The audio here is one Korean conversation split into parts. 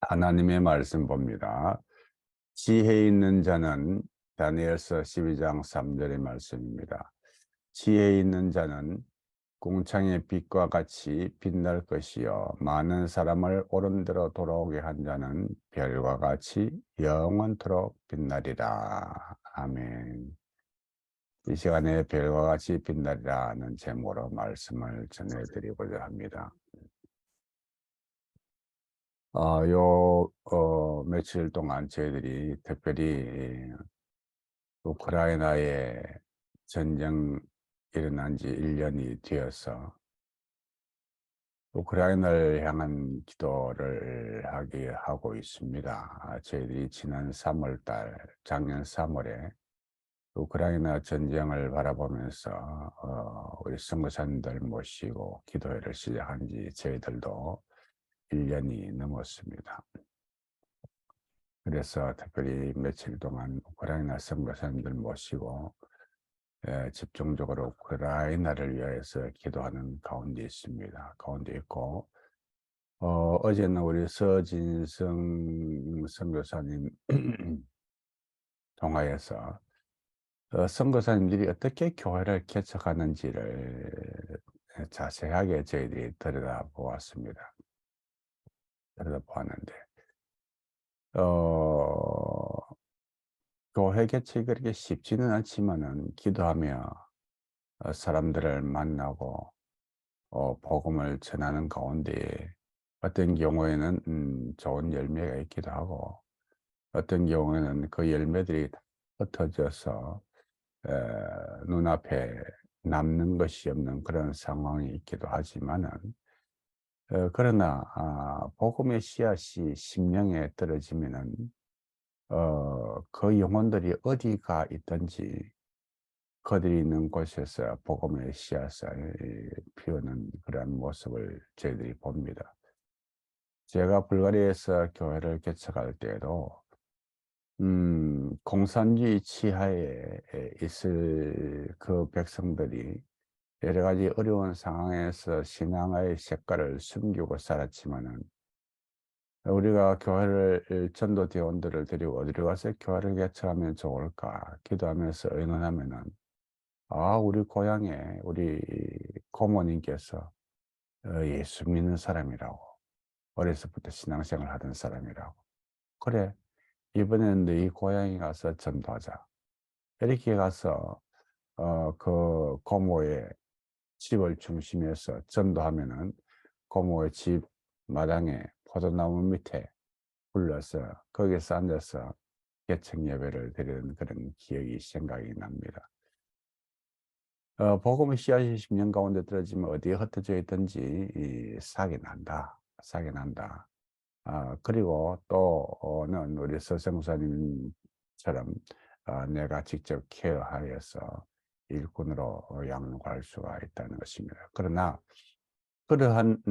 하나님의 말씀 봅니다. 지혜 있는 자는 다니엘서 12장 3절의 말씀입니다. 지혜 있는 자는 궁창의 빛과 같이 빛날 것이요 많은 사람을 옳은 대로 돌아오게 한 자는 별과 같이 영원토록 빛나리라. 아멘. 이 시간에 별과 같이 빛나리라는 제목으로 말씀을 전해드리고자 합니다. 며칠 동안 저희들이 특별히 우크라이나에 전쟁 일어난 지 1년이 되어서 우크라이나를 향한 기도를 하고 있습니다. 저희들이 지난 3월 달, 작년 3월에 우크라이나 전쟁을 바라보면서 우리 선교사님들 모시고 기도회를 시작한 지 저희들도 1년이 넘었습니다. 그래서 특별히 며칠 동안 우크라이나 선교사님들 모시고 집중적으로 우크라이나를 위해서 기도하는 가운데 있습니다. 가운데 있고 어제는 우리 서진성 선교사님 통하여서 선교사님들이 어떻게 교회를 개척하는지를 자세하게 저희들이 들여다보았습니다. 들여다보았는데 교회 개척이 그렇게 쉽지는 않지만은 기도하며 사람들을 만나고 복음을 전하는 가운데 어떤 경우에는 좋은 열매가 있기도 하고 어떤 경우에는 그 열매들이 다 흩어져서 눈앞에 남는 것이 없는 그런 상황이 있기도 하지만은 그러나 복음의 씨앗이 심령에 떨어지면은 그 영혼들이 어디가 있든지 그들이 있는 곳에서 복음의 씨앗을 피우는 그런 모습을 저희들이 봅니다. 제가 불가리아에서 교회를 개척할 때에도 공산주의 치하에 있을 그 백성들이 여러 가지 어려운 상황에서 신앙의 색깔을 숨기고 살았지만은 우리가 교회를 전도대원들을 데리고 어디로 가서 교회를 개척하면 좋을까 기도하면서 의논하면은 우리 고향에 우리 고모님께서 예수 믿는 사람이라고 어려서부터 신앙생활 하던 사람이라고 그래 이번에는 너희 고향에 가서 전도하자 이렇게 가서 그 고모의 집을 중심에서 전도하면은 고모의 집 마당에 포도나무 밑에 불러서 거기서 앉아서 개척 예배를 드리는 그런 기억이 생각이 납니다. 복음의 씨앗이 10년 가운데 떨어지면 어디에 흩어져 있든지 싹이 난다. 싹이 난다. 그리고 또는 우리 서성사님처럼 내가 직접 케어하여서 일꾼으로 양육할 수가 있다는 것입니다. 그러나 그러한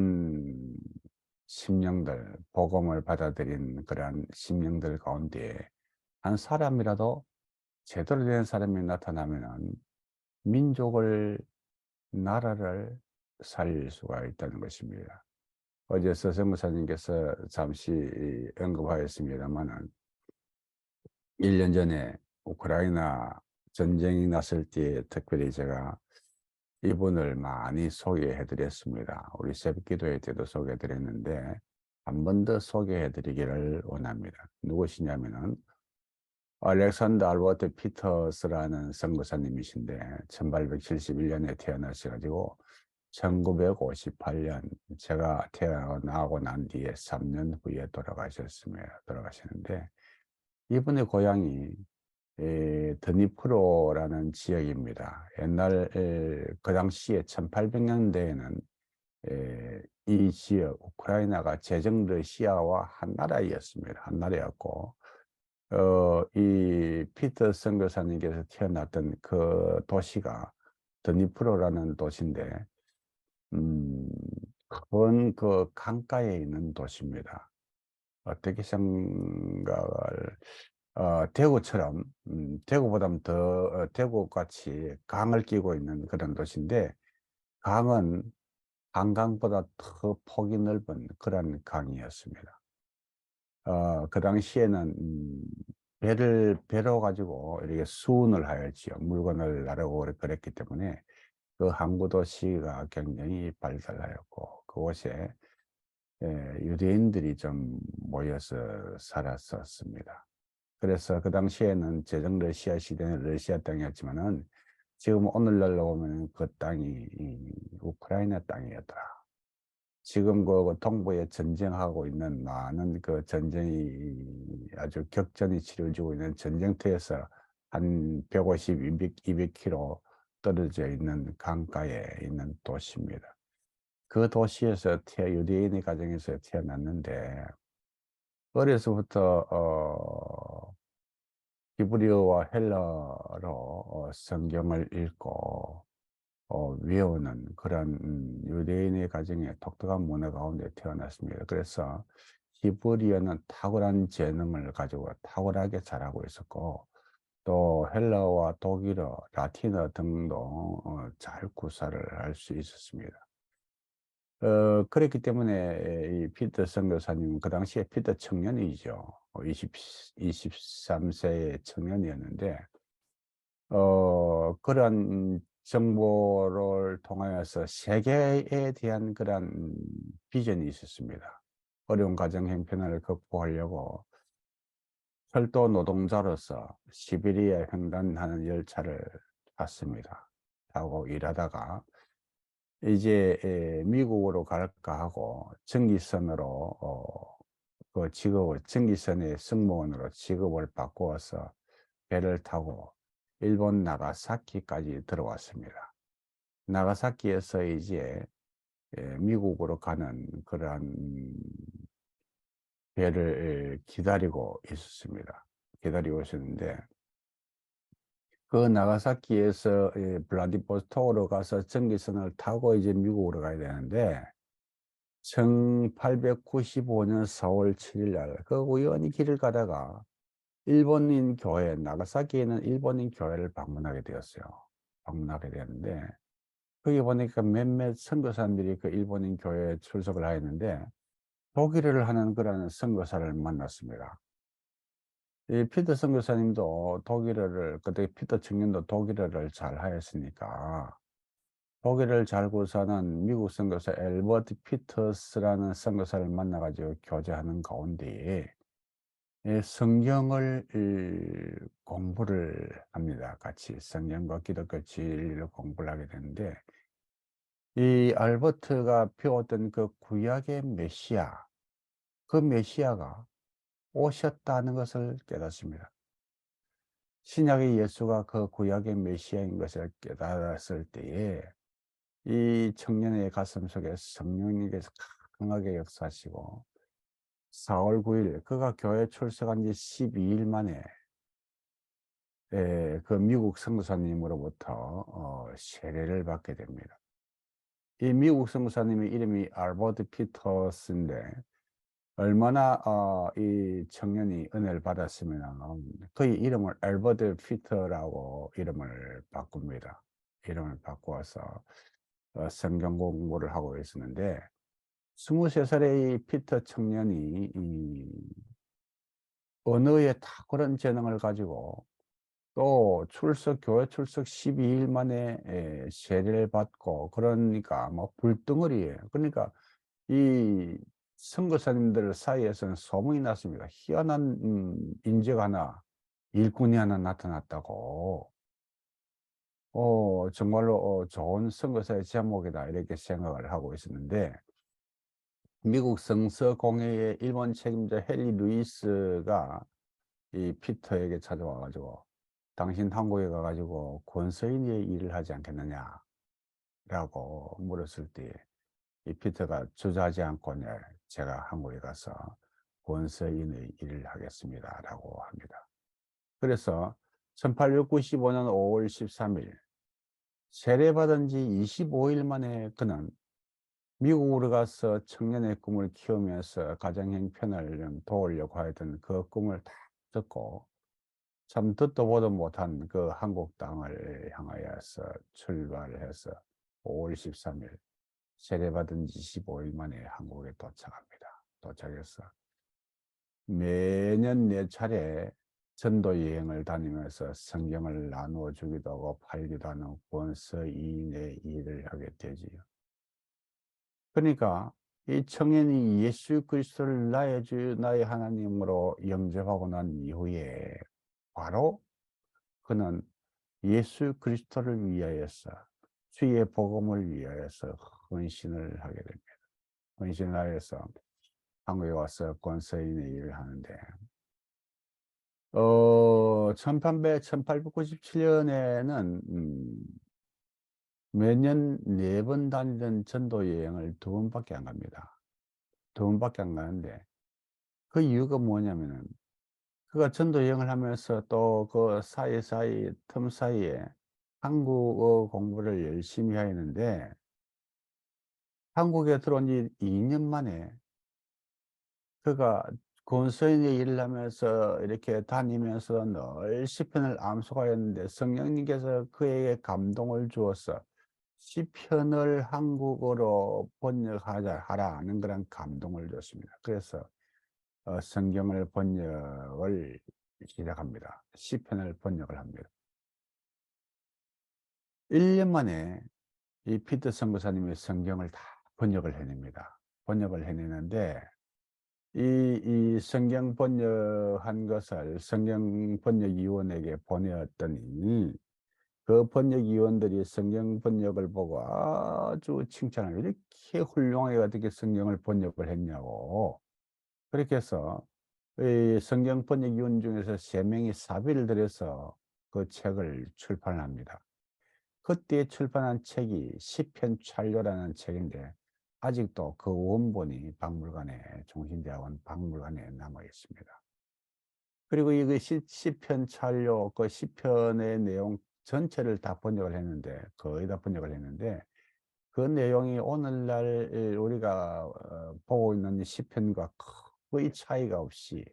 심령들, 복음을 받아들인 그러한 심령들 가운데 한 사람이라도 제대로 된 사람이 나타나면은 민족을, 나라를 살릴 수가 있다는 것입니다. 어제 서성무사님께서 잠시 언급하였습니다마는 1년 전에 우크라이나 전쟁이 났을 때 특별히 제가 이분을 많이 소개해 드렸습니다. 우리 새벽기도회 때도 소개해 드렸는데 한 번 더 소개해 드리기를 원합니다. 누구시냐면은 알렉산더 알버트 피터스라는 선교사님이신데 1871년에 태어나셔 가지고 1958년 제가 태어나고 난 뒤에 3년 후에 돌아가셨습니다. 돌아가시는데 이분의 고향이 드니프로라는 지역입니다. 옛날 그 당시에 1800년대에는 이 지역 우크라이나가 제정 러시아와 한 나라였습니다. 한 나라였고 이 피터 선교사님께서 태어났던 그 도시가 드니프로라는 도시인데 음, 큰 그 강가에 있는 도시입니다. 어떻게 생각을 대구처럼 대구보다는 더 대구같이 강을 끼고 있는 그런 도시인데 강은 한강보다 더 폭이 넓은 그런 강이었습니다. 그 당시에는 배로 가지고 이렇게 수운을 하였지요. 물건을 나르고 그랬기 때문에 그 항구 도시가 굉장히 발달하였고, 그곳에 유대인들이 좀 모여서 살았었습니다. 그래서 그 당시에는 제정 러시아 시대는 러시아 땅이었지만은 지금 오늘날로 보면 그 땅이 이 우크라이나 땅이었더라. 지금 그 동부에 전쟁하고 있는 많은 그 전쟁이 아주 격전이 치러지고 있는 전쟁터에서 한 150, 200km 떨어져 있는 강가에 있는 도시입니다. 그 도시에서 유대인의 가정에서 태어났는데, 어려서부터 히브리어와 헬라어로 성경을 읽고 외우는 그런 유대인의 가정에 독특한 문화 가운데 태어났습니다. 그래서 히브리어는 탁월한 재능을 가지고 탁월하게 잘하고 있었고, 또 헬라어와 독일어, 라틴어 등도 잘 구사를 할 수 있었습니다. 그랬기 때문에 이 피터 선교사님은 그 당시에 피터 청년이죠. 23세의 청년이었는데, 그런 정보를 통하여서 세계에 대한 그런 비전이 있었습니다. 어려운 가정 형편을 극복하려고 철도 노동자로서 시베리아 횡단하는 열차를 탔습니다. 타고 일하다가 이제 미국으로 갈까 하고 전기선으로 그 직업을 전기선의 승무원으로 직업을 바꾸어서 배를 타고 일본 나가사키까지 들어왔습니다. 나가사키에서 이제 미국으로 가는 그러한 배를 기다리고 있었습니다. 기다리고 있었는데, 그 나가사키에서 블라디보스토크로 가서 전기선을 타고 이제 미국으로 가야 되는데, 1895년 4월 7일 날 그 우연히 길을 가다가 일본인 교회, 나가사키에 있는 일본인 교회를 방문하게 되었어요. 방문하게 되었는데, 거기 보니까 몇몇 선교사님들이 그 일본인 교회에 출석을 하였는데, 독일어를 하는 그런 선교사를 만났습니다. 이 피터 선교사님도 독일어를, 그때 피터 청년도 독일어를 잘 하였으니까 독일어를 잘 구사하는 미국 선교사 엘버트 피터스라는 선교사를 만나가지고 교제하는 가운데 성경을 공부를 합니다. 같이 성경과 기독교 진리를 공부를 하게 되는데, 이 알버트가 배웠던 그 구약의 메시아, 그 메시아가 오셨다는 것을 깨닫습니다. 신약의 예수가 그 구약의 메시아인 것을 깨달았을 때에 이 청년의 가슴 속에 성령님께서 강하게 역사하시고, 4월 9일 그가 교회 출석한 지 12일 만에 그 미국 선교사님으로부터 세례를 받게 됩니다. 이 미국 선교사님의 이름이 알버트 피터스인데, 얼마나 이 청년이 은혜를 받았으면 그의 이름을 알버트 피터라고 이름을 바꿉니다. 이름을 바꾸어서 성경 공부를 하고 있었는데, 23살의 이 피터 청년이 이 언어에 탁월한 재능을 가지고, 또 교회 출석 12일 만에 세례를 받고, 그러니까 뭐 불덩어리예요. 그러니까 이 선교사님들 사이에서는 소문이 났습니다. 희한한 인재가 하나, 일꾼이 하나 나타났다고. 정말로 좋은 선교사의 제목이다, 이렇게 생각을 하고 있었는데, 미국 성서공회의 일본 책임자 헨리 루이스가 이 피터에게 찾아와 가지고 당신 한국에 가 가지고 권서인의 일을 하지 않겠느냐라고 물었을 때, 이 피터가 주저하지 않고 제가 한국에 가서 권서인의 일을 하겠습니다라고 합니다. 그래서 1895년 5월 13일 세례받은 지 25일 만에 그는 미국으로 가서 청년의 꿈을 키우면서 가정 형편을 좀 도우려고 하던 그 꿈을 다 듣고, 참 듣도 보도 못한 그 한국 땅을 향하여서 출발을 해서 5월 13일 세례받은 지 15일 만에 한국에 도착합니다. 도착해서 매년 4차례 전도 여행을 다니면서 성경을 나누어 주기도 하고 팔기도 하는 권서인의 일을 하게 되지요. 그러니까 이 청년이 예수 그리스도를 나의 주 나의 하나님으로 영접하고 난 이후에 바로 그는 예수 그리스도를 위하여서 주의 복음을 위하여서 헌신을 하게 됩니다. 헌신을 하여서 한국에 와서 권서인의 일을 하는데 1897 년에는 매년 4번 다니던 전도 여행을 2 번밖에 안 갑니다. 2 번밖에 안 가는데 그 이유가 뭐냐면은 그가 전도 여행을 하면서 또 그 사이사이 틈 사이에 한국어 공부를 열심히 하였는데 한국에 들어온 지 2년 만에 그가 권서인의 일을 하면서 이렇게 다니면서 늘 시편을 암송하였는데 성령님께서 그에게 감동을 주어서 시편을 한국어로 번역하자 하라는 그런 감동을 줬습니다. 그래서 성경을 번역을 시작합니다. 시편을 번역을 합니다. 1년 만에 이 피터 선교사님이 성경을 다 번역을 해냅니다. 번역을 해내는데 이 성경 번역한 것을 성경 번역위원에게 보내었더니 그 번역위원들이 성경 번역을 보고 아주 칭찬을 "이렇게 훌륭하게 어떻게 성경을 번역을 했냐."고. 그렇게 해서 이 성경 번역위원 중에서 3 명이 사비를 들여서 그 책을 출판을 합니다. 그때 출판한 책이 시편 찬료라는 책인데 아직도 그 원본이 박물관에 종신대학원 박물관에 남아 있습니다. 그리고 이거 시편 찬료 그 시편의 내용 전체를 다 번역을 했는데 거의 다 번역을 했는데 그 내용이 오늘날 우리가 보고 있는 이 시편과 거의 차이가 없이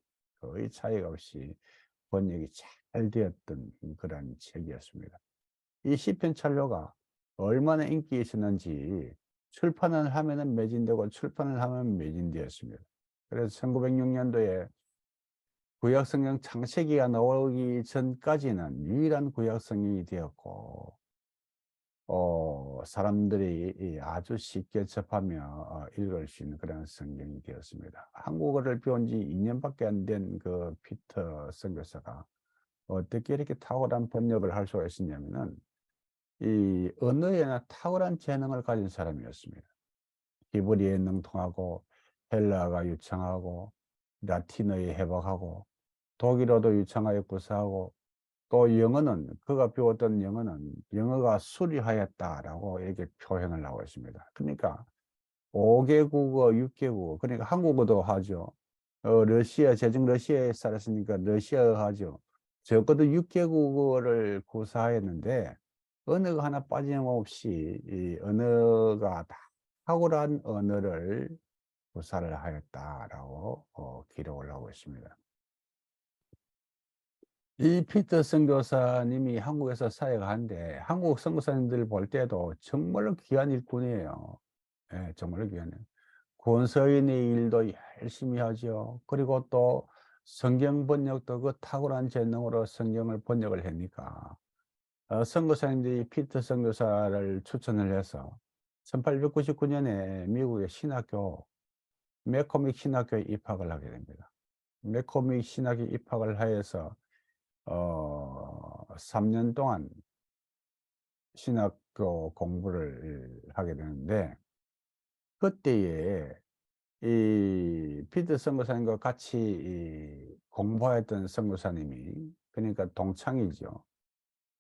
번역이 잘 되었던 그런 책이었습니다. 이 시편 찬료가 얼마나 인기 있었는지 출판을 하면은 매진되고 출판을 하면 매진되었습니다. 그래서 1906 년도에 구약 성경 창세기가 나오기 전까지는 유일한 구약 성경이 되었고 사람들이 이 아주 쉽게 접하며 읽을 수 있는 그런 성경이 되었습니다. 한국어를 배운 지 2 년밖에 안 된 그 피터 선교사가 어떻게 이렇게 탁월한 번역을 할 수가 있었냐면은 이 언어에나 탁월한 재능을 가진 사람이었습니다. 히브리어에 능통하고 헬라어가 유창하고 라틴어에 해박하고 독일어도 유창하게 구사하고 또 영어는 그가 배웠던 영어는 "영어가 수리하였다."라고 이렇게 표현을 하고 있습니다. 그러니까 5 개국어, 6 개국어 그러니까 한국어도 하죠. 러시아 제정 러시아에 살았으니까 러시아어 하죠. 적어도 6 개국어를 구사했는데 언어가 하나 빠짐없이 이 언어가 다 탁월한 언어를 구사를 하였다라고 기록을 하고 있습니다. 이 피터 선교사님이 한국에서 사역하는데 한국 선교사님들 볼 때도 정말로 귀한 일꾼이에요. 예, 정말로 귀한 일. 권서인의 일도 열심히 하죠. 그리고 또 성경 번역도 그 탁월한 재능으로 성경을 번역을 하니까 선교사님들이 피터 선교사를 추천을 해서 1899 년에 미국의 신학교 매코믹 신학교에 입학을 하게 됩니다. 매코믹 신학에 입학을 하여서 3년 동안 신학교 공부를 하게 되는데 그때에 이 피터 선교사님과 같이 이 공부했던 선교사님이 그러니까 동창이죠.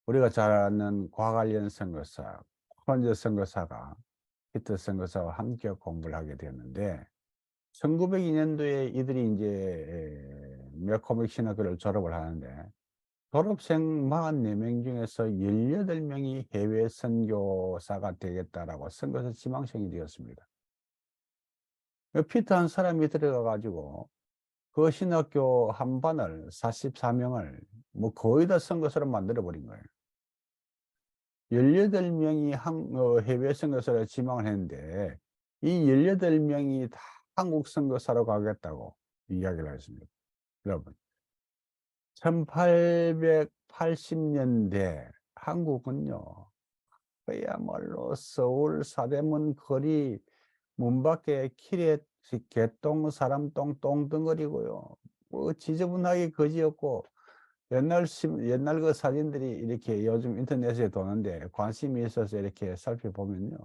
우리가 잘 아는 과관련 선교사, 프란츠 선교사가 피터 선교사와 함께 공부를 하게 되었는데 1902 년도에 이들이 인제 매코믹 신학교를 졸업을 하는데 졸업생 44명 중에서 18 명이 "해외 선교사가 되겠다."라고 선교사 지망생이 되었습니다. 피터 한 사람이 들어가 가지고 그 신학교 한 반을 44 명을 뭐 거의 다 선교사로 만들어 버린 거예요. 18 명이 해외 선교사를 지망을 했는데 이 18 명이 다 한국 선교사로 가겠다고 이야기를 했습니다. 여러분 1880 년대 한국은요. 그야말로 서울 서대문 거리 문 밖에 길에 개똥 사람똥 똥덩어리고요. 뭐 지저분하게 거지였고 옛날 그 사진들이 이렇게 요즘 인터넷에 도는데 관심이 있어서 이렇게 살펴보면요.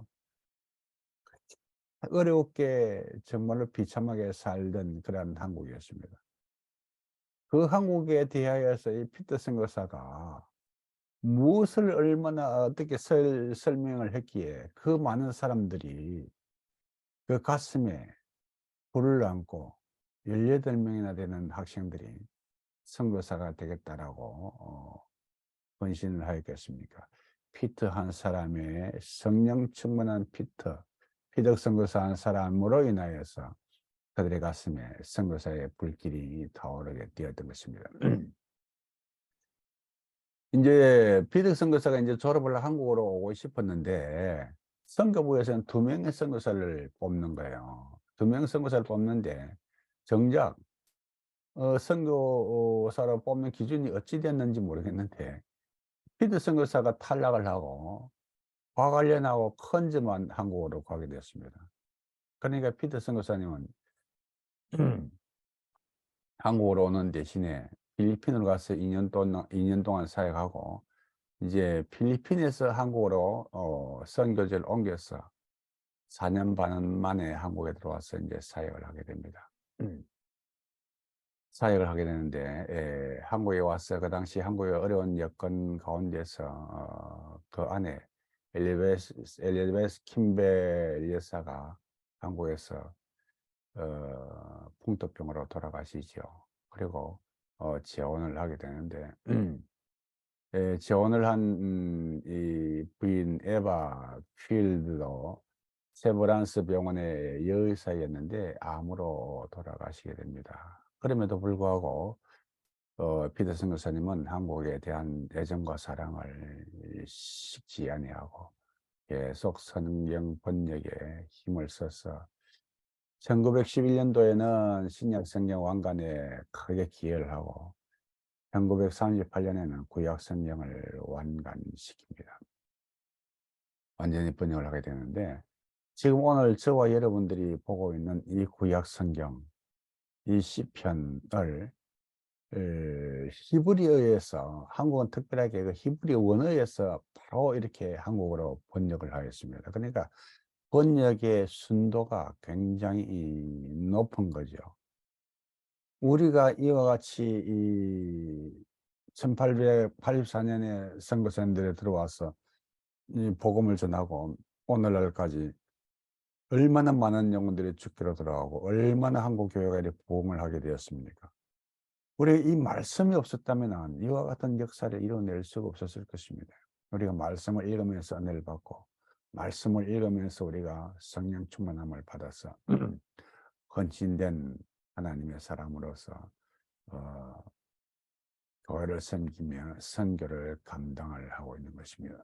어렵게 정말로 비참하게 살던 그런 한국이었습니다. 그 한국에 대하여서 이 피터슨 교사가 무엇을 얼마나 어떻게 설명을 했기에 그 많은 사람들이 그 가슴에 불을 안고 18 명이나 되는 학생들이 선교사가 되겠다라고 헌신을 하였겠습니까? 피터 한 사람의 성령 충만한 피덕 선교사 한 사람으로 인하여서 그들의 가슴에 선교사의 불길이 타오르게 되었던 것입니다. 인제 피덕 선교사가 인제 졸업을 한국으로 오고 싶었는데 선교부에서는 2 명의 선교사를 뽑는 거예요. 2명 선교사를 뽑는데 정작 선교사로 뽑는 기준이 어찌 됐는지 모르겠는데 피드 선교사가 탈락을 하고 과관련하고 컨즈만 한국으로 가게 됐습니다. 그러니까 피드 선교사님은 한국으로 오는 대신에 필리핀으로 가서 2년 동안 사역하고 이제 필리핀에서 한국으로 선교지를 옮겨서 4년 반 만에 한국에 들어와서 인제 사역을 하게 됩니다. 사역을 하게 되는데 한국에 와서 그 당시 한국의 어려운 여건 가운데서 그 안에 엘리자베스 킴벨 여사가 한국에서 풍토병으로 돌아가시죠. 그리고 재혼을 하게 되는데 재혼을 한 이 부인 에바 필드도 세브란스 병원의 여의사였는데 암으로 돌아가시게 됩니다. 그럼에도 불구하고 피터 선교사님은 한국에 대한 애정과 사랑을 식지 아니하고 계속 성경 번역에 힘을 써서 1911 년도에는 신약 성경 완간에 크게 기여를 하고 1938 년에는 구약 성경을 완간시킵니다. 완전히 번역을 하게 되는데 지금 오늘 저와 여러분들이 보고 있는 이 구약 성경, 이 시편을 히브리어에서 한국은 특별하게 그 히브리 원어에서 바로 이렇게 한국어로 번역을 하였습니다. 그러니까 번역의 순도가 굉장히 높은 거죠. 우리가 이와 같이 이 1884 년에 선교사님들이 들어와서 이 복음을 전하고 오늘날까지 얼마나 많은 영혼들이 주께로 돌아가고 얼마나 한국 교회가 이렇게 부흥을 하게 되었습니까? 우리 이 말씀이 없었다면은 이와 같은 역사를 이뤄낼 수가 없었을 것입니다. 우리가 말씀을 읽으면서 은혜를 받고 말씀을 읽으면서 우리가 성령 충만함을 받아서 헌신된 하나님의 사람으로서 어 교회를 섬기며 선교를 감당을 하고 있는 것입니다.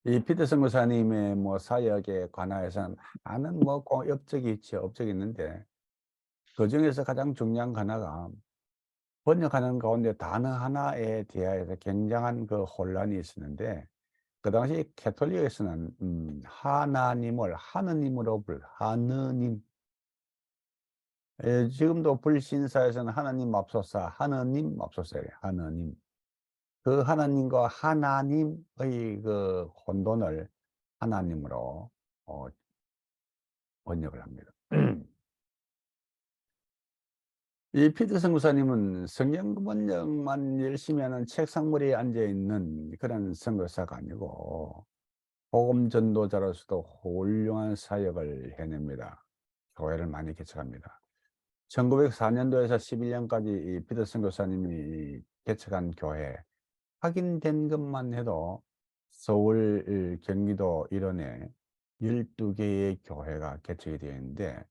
이 피터 선교사님의 뭐 사역에 관하여서는 많은 뭐 업적이 있죠. 업적이 있는데 그중에서 가장 중요한 거 하나가 번역하는 가운데 단어 하나에 대하여서 굉장한 그 혼란이 있었는데 그 당시 캐톨릭에서는 하나님을 하느님으로 하느님. 지금도 불신사에서는 하나님 맙소사 하느님 맙소사예요. 하느님. 그 하나님과 하나님의 그 혼돈을 하나님으로 어 번역을 합니다. 이 피터son 목사님은 성경 번역만 열심히 하는 책상머리에 앉아 있는 그런 선교사가 아니고 복음 전도자로서도 훌륭한 사역을 해냅니다. 교회를 많이 개척합니다. 1904 년도에서 11 년까지 이 피터son 교사님이 개척한 교회 확인된 것만 해도 서울, 경기도 일원에 12 개의 교회가 개척이 되어 있는데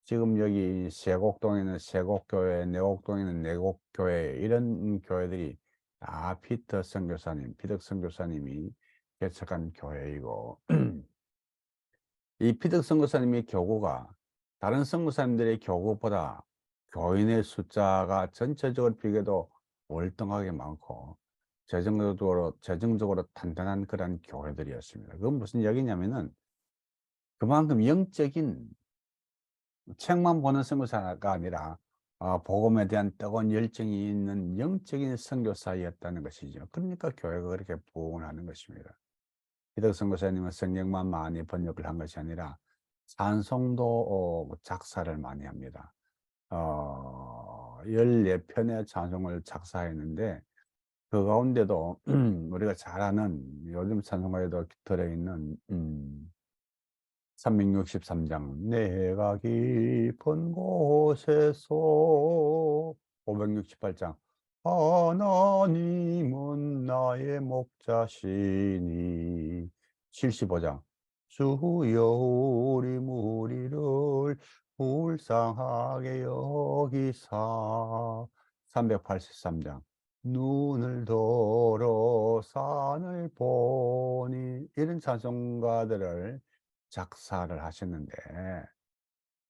지금 여기 세곡동에는 세곡교회, 내곡동에는 내곡교회 이런 교회들이 다 피터 선교사님, 피덕 선교사님이 개척한 교회이고 이 피덕 선교사님의 교구가 다른 선교사님들의 교구보다 교인의 숫자가 전체적으로 비교해도 월등하게 많고 재정적으로 단단한 그런 교회들이었습니다. 그건 무슨 얘기냐면은 그만큼 영적인 책만 보는 선교사가 아니라 복음에 대한 뜨거운 열정이 있는 영적인 선교사였다는 것이죠. 그러니까 교회가 그렇게 부흥을 하는 것입니다. 기독 선교사님은 성경만 많이 번역을 한 것이 아니라 찬송도 작사를 많이 합니다. 14편의 찬송을 작사했는데 그 가운데도 우리가 잘 아는 요즘 찬송가에도 들어있는 363장 내가 깊은 곳에서 568장 하나님은 나의 목자시니 75장 주여 우리 무리를 불쌍하게 여기사 383장 눈을 들어 산을 보니 이런 찬송가들을 작사를 하셨는데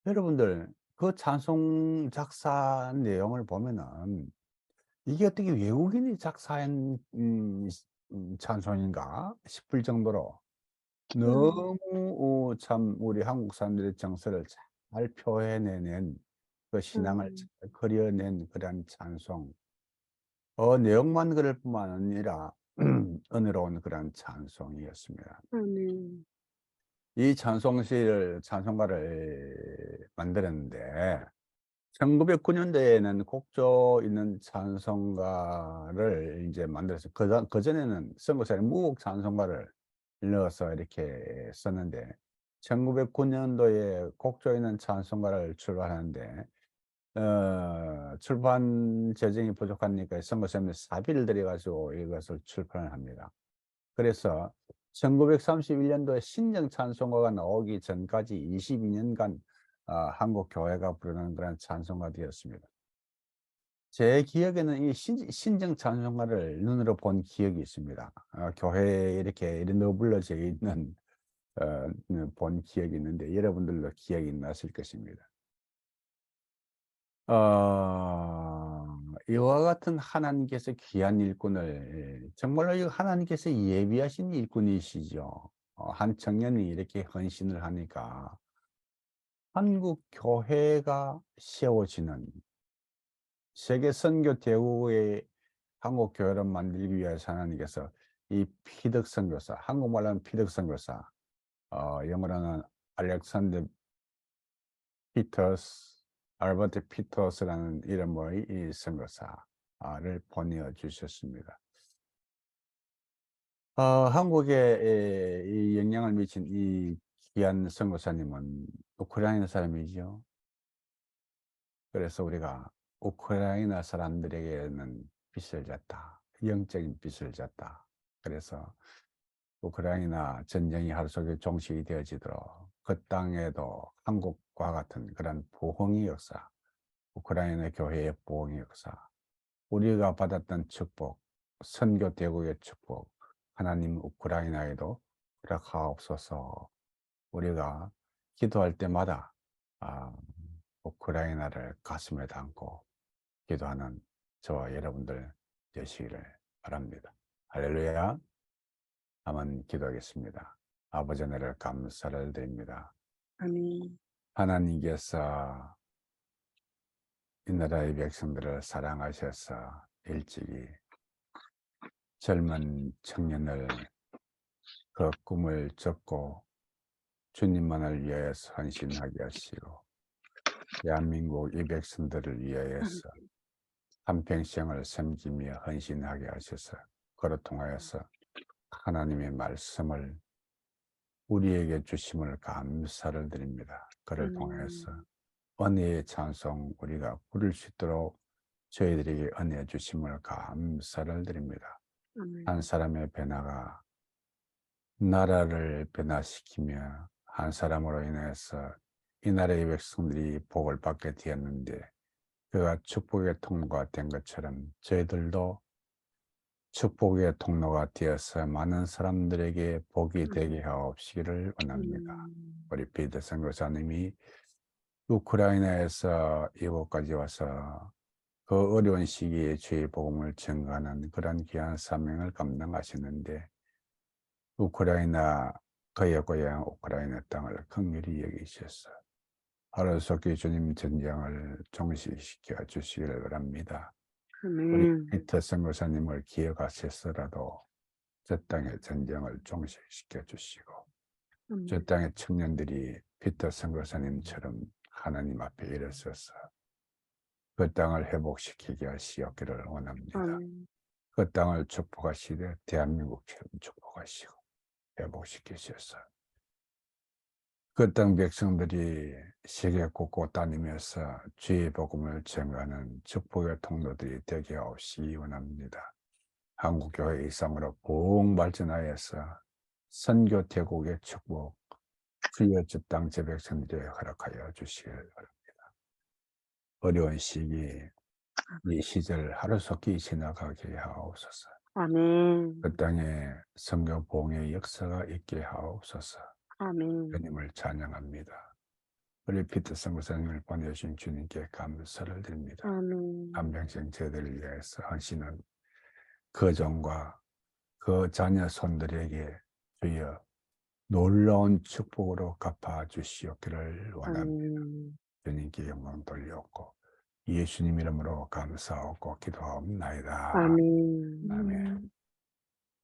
여러분들 그 찬송 작사 내용을 보면은 '이게 어떻게 외국인이 작사한 찬송인가?' 싶을 정도로 음. 너무 참 우리 한국 사람들의 정서를 잘 표현해낸 그 신앙을 음. 잘 그려낸 그런 찬송. 내용만 그럴 뿐만 아니라 은혜로운 그런 찬송이었습니다. 네. 이 찬송가를 만들었는데 1909 년도에는 곡조 있는 찬송가를 인제 만들어서 그전에는 선교사님 무곡 찬송가를 넣어서 이렇게 썼는데 1909 년도에 곡조 있는 찬송가를 출간하는데 출판 재정이 부족하니까 선교사님이 사비를 들여 가지고 이것을 출판을 합니다. 그래서 1931 년도에 신정 찬송가가 나오기 전까지 22 년간 한국 교회가 부르는 그런 찬송가 되었습니다. 제 기억에는 이 신정 찬송가를 눈으로 본 기억이 있습니다. 교회에 이렇게 너불러져 있는 본 기억이 있는데 여러분들도 기억이 나실 것입니다. 이와 같은 하나님께서 귀한 일꾼을 정말로 이 하나님께서 예비하신 일꾼이시죠. 한 청년이 이렇게 헌신을 하니까 한국 교회가 세워지는 세계 선교 대국의 한국 교회를 만들기 위해서 하나님께서 이 피덕 선교사, 한국말로 하면 피덕 선교사, 영어로는 알렉산더 피터스, 알버트 피터스라는 이름의 이 선교사를 보내어 주셨습니다. 한국에 이 영향을 미친 이 귀한 선교사님은 우크라이나 사람이죠. 그래서 우리가 우크라이나 사람들에게는 빚을 졌다. 영적인 빚을 졌다. 그래서 우크라이나 전쟁이 하루 속에 종식이 되어지도록 그 땅에도 한국과 같은 그런 부흥의 역사, 우크라이나 교회의 부흥의 역사, 우리가 받았던 축복, 선교 대국의 축복, 하나님 우크라이나에도 허락하옵소서. 우리가 기도할 때마다 아, 우크라이나를 가슴에 담고 기도하는 저와 여러분들 되시기를 바랍니다. 할렐루야. 한번 기도하겠습니다. 아버지 하나님 감사를 드립니다. 아멘. 하나님께서 이 나라의 백성들을 사랑하셔서 일찍이 젊은 청년을 그 꿈을 접고 주님만을 위하여서 헌신하게 하시고 대한민국 이 백성들을 위하여서 한평생을 섬기며 헌신하게 하셔서 그로 통하여서 하나님의 말씀을 우리에게 주심을 감사를 드립니다. 그를 통해서 아멘. 은혜의 찬송 우리가 부를 수 있도록 저희들에게 은혜 주심을 감사를 드립니다. 한 아멘. 사람의 변화가 나라를 변화시키며 한 사람으로 인해서 이 나라의 백성들이 복을 받게 되었는데 그가 축복의 통로가 된 것처럼 저희들도 축복의 통로가 되어서 많은 사람들에게 복이 되게 하옵시기를 원합니다. 아멘. 우리 피드 선교사님이 우크라이나에서 이곳까지 와서 그 어려운 시기에 주의 복음을 전가하는 그런 귀한 사명을 감당하셨는데 우크라이나 그의 고향 우크라이나 땅을 긍휼히 여기셔서 하루속히 주님 전쟁을 종식시켜 주시기를 바랍니다. 우리 아멘. 피터 선교사님을 기억하셔서라도 저 땅의 전쟁을 종식시켜 주시고 저 아멘. 땅의 청년들이 피터 선교사님처럼 하나님 앞에 일어서서 그 땅을 회복시키게 하시옵기를 원합니다. 아멘. 그 땅을 축복하시되 대한민국처럼 축복하시고 회복시키셔서 그 땅 백성들이 세계 곳곳 다니면서 주의 복음을 전하는 축복의 통로들이 되게 하옵시기 원합니다. 한국교회 이상으로 꼭 발전하여서 선교 대국의 축복 주여 저 땅 저 백성들에게 허락하여 주시길 바랍니다. 어려운 시기 이 시절 하루속히 지나가게 하옵소서. 아멘. 그 땅에 성교 봉의 역사가 있게 하옵소서. 아멘. 주님을 찬양합니다. 우리 피터 선교사님을 보내주신 주님께 감사를 드립니다. 아멘. 한평생 저희들을 위해서 하시는 그 종과 그 자녀 손들에게 주여 놀라운 축복으로 갚아 주시옵기를 원합니다. 아멘. 주님께 영광 돌려옵고 예수님 이름으로 감사하고 기도하옵나이다. 아멘. 아멘.